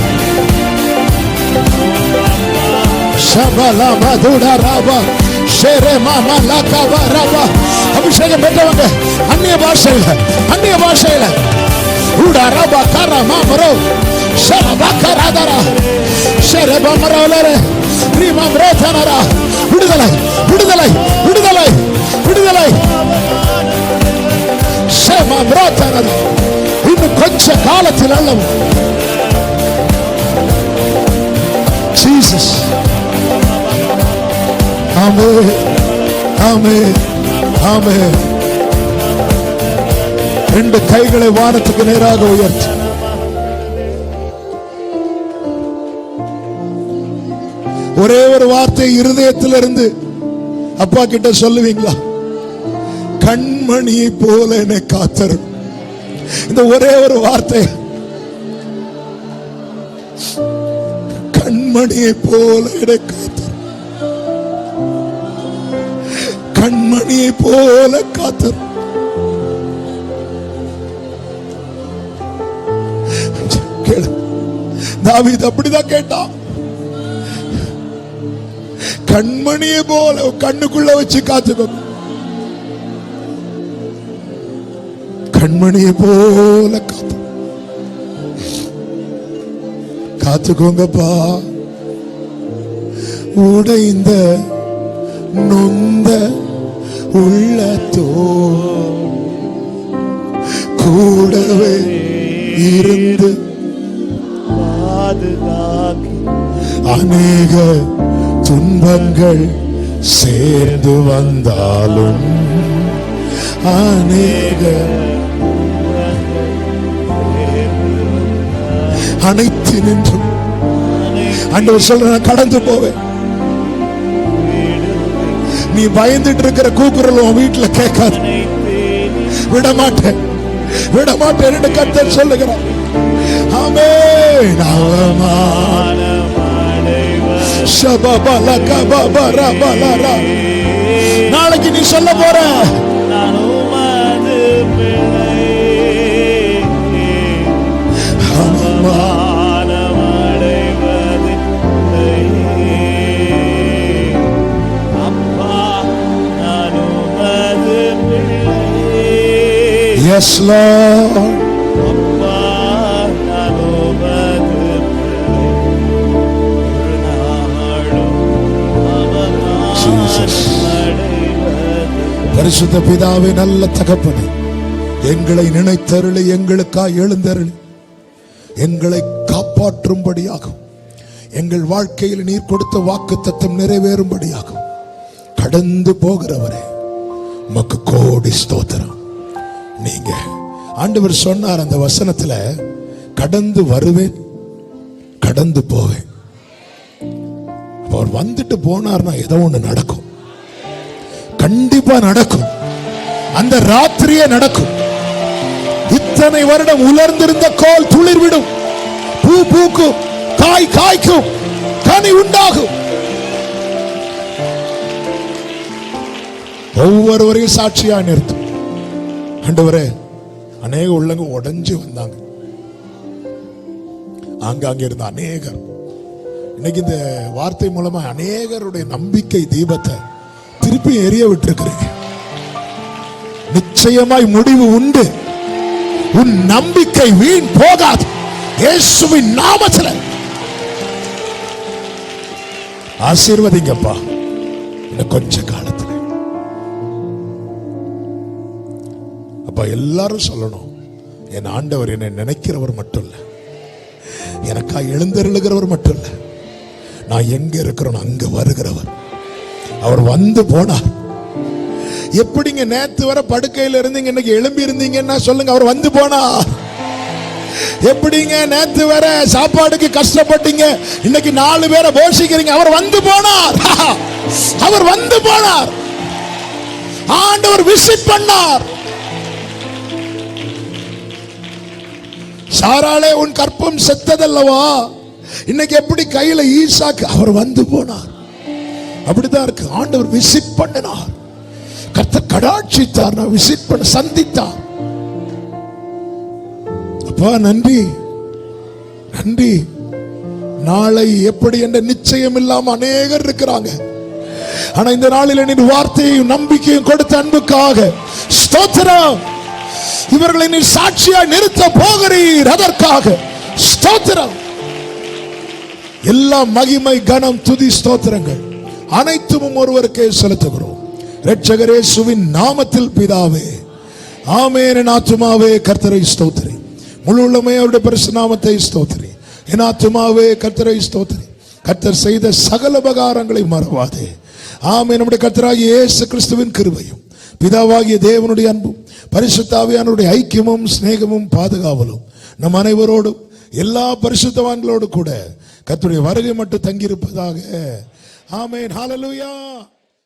அபிஷேகம் பெற்றவங்க அந்நிய பாஷையில, அந்நிய பாஷையில விடுதலை, விடுதலை, விடுதலை, விடுதலை. இன்னும் கொஞ்ச காலத்தில் அல்லவும் ஜீசஸ். ஆமென், ஆமென், ஆமென். ரெண்டு கைகளை வானத்துக்கு நேராக உயர்த்தி ஒரே ஒரு வார்த்தை இருதயத்திலிருந்து அப்பா கிட்ட சொல்லுவீங்களா? கண்மணியை போல என்னை காத்தரு. இந்த ஒரே ஒரு வார்த்தை, கண்மணியை போல என்னை காத்தரு, கண்மணியை போல காத்தரு. கேளு, தாவீது அப்படிதான் கேட்டான். கண்மணியை போல கண்ணுக்குள்ள வச்சு காத்துக்கோ, கண்மணியை போல காத்துக்கோங்கப்பா. உடைந்த நொந்த உள்ளத்தோ கூடவே இருந்து பாதுகாக்கி அநேக துன்பங்கள் சேர்ந்து வந்தாலும் அநேக அனைத்து நின்றும் ஆண்டவர் சொல்ற கடந்து போவேன். நீ பயந்துட்டு இருக்கிற கூக்குரல் உன் வீட்டுல கேட்காது. விடமாட்டேன் விடமாட்டேன் என்று கர்த்தர் சொல்லுகிறார். ஆமென். நாளைக்கு நீ சொல்ல போற, yes Lord, பரிசுத்த பிதாவே, நல்ல தகப்பனே, எங்களை நினைத்தருளி, எங்களுக்காய் எழுந்தருளி, எங்களை காப்பாற்றும்படியாகும், எங்கள் வாழ்க்கையில் நீர் கொடுத்த வாக்குத்தத்தம் நிறைவேறும்படியாகும். கடந்து போகிறவரே உமக்கு கோடி ஸ்தோத்திரம். நீங்க ஆண்டவர் சொன்னார் அந்த வசனத்துல, கடந்து வருவேன் கடந்து போவேன். அவர் வந்துட்டு போனார்னா ஏதோ ஒண்ணு நடக்கும், கண்டிப்பா நடக்கும். அந்த ராத்திரியே நடக்கும். இத்தனை வருடம் உலர்ந்திருந்த கோல் துளிர்விடும், பூ பூக்கும், காய் காய்க்கும், கனி உண்டாகும். ஒவ்வொருவரையும் சாட்சியா நிறுத்தும். ஆண்டவரே, அநேக உள்ளங்க உடைஞ்சு வந்தாங்க, ஆங்காங்க இருந்த அநேகர் இன்னைக்கு இந்த வார்த்தை மூலமா அநேகருடைய நம்பிக்கை தீபத்தை திருப்பி எரிய விட்டிருக்கிறீங்க. நிச்சயமாய் முடிவு உண்டு. உன் நம்பிக்கை வீண் போகாது. இயேசுவின் நாமத்தில் ஆசீர்வதிங்கப்பா. இன்னும் கொஞ்ச காலத்துல அப்பா எல்லாரும் சொல்லணும், என் ஆண்டவர் என்னை நினைக்கிறவர் மட்டும் இல்ல, எனக்கா எழுந்தருளுகிறவர் மட்டும் இல்ல, நான் எங்க இருக்கிறேன் அங்க வருகிறவர். அவர் வந்து போனார். எப்படிங்க நேத்து வர படுக்கையில இருந்தீங்க, இன்னைக்கு எழும்பி இருந்தீங்கன்னா சொல்லுங்க, அவர் வந்து போனார். எப்படிங்க நேத்து வர சாப்பாடுக்கு கஷ்டப்பட்டீங்க, இன்னைக்கு 4 பேரை போஷிக்கிறீங்க, அவர் வந்து போனார். அவர் வந்து போனார். ஆண்டவர் விசிட் பண்ணார். சாராளே, உன் கற்பம் செத்ததல்லவா, இன்னைக்கு எப்படி கையில ஈசாக்கு, அவர் வந்து போனார். அப்படிதான் இருக்கு. ஆண்டவர் விசிட் பண்ணினார். கர்த்தர் கடாட்சித்தார், நான் விசிட் பண்ண சந்தித்தார். அப்பா நன்றி நன்றி. நாளை எப்படி என்ற நிச்சயம் இல்லாம அநேகர் இருக்கிறாங்க. ஆனா இந்த நாளில் நீ வார்த்தையும் நம்பிக்கையும் கொடுத்த அன்புக்காக ஸ்தோத்திரம். இவர்களை நீ சாட்சியா நிறுத்த போகிறீர், அதற்காக ஸ்தோத்திரம். எல்லா மகிமை கனம் துதி ஸ்தோத்திரங்கள் அனைத்தும் ஒருவருக்கே செலுத்துகிறோம். இரட்சகர் இயேசுவின் நாமத்தில் பிதாவே, ஆமென். என் ஆத்துமாவே கர்த்தரை ஸ்தோத்திரி, முழு உள்ளமே அவருடைய பரிசுத்த நாமத்தை ஸ்தோத்திரி. என் ஆத்துமாவே கர்த்தரை ஸ்தோத்திரி, கர்த்தர் செய்த சகல உபகாரங்களை மறவாதே. ஆமென். நம்முடைய கர்த்தராகிய இயேசு கிறிஸ்துவின் கிருபையும் பிதாவாகிய தேவனுடைய அன்பும் பரிசுத்த ஆவியானவருடைய ஐக்கியமும் சிநேகமும் பாதுகாவலும் நம் அனைவரோடும் எல்லா பரிசுத்தவான்களோடு கூட கர்த்தருடைய வருகை மட்டும் தங்கியிருப்பதாக. ஆமென். ஹல்லேலூயா.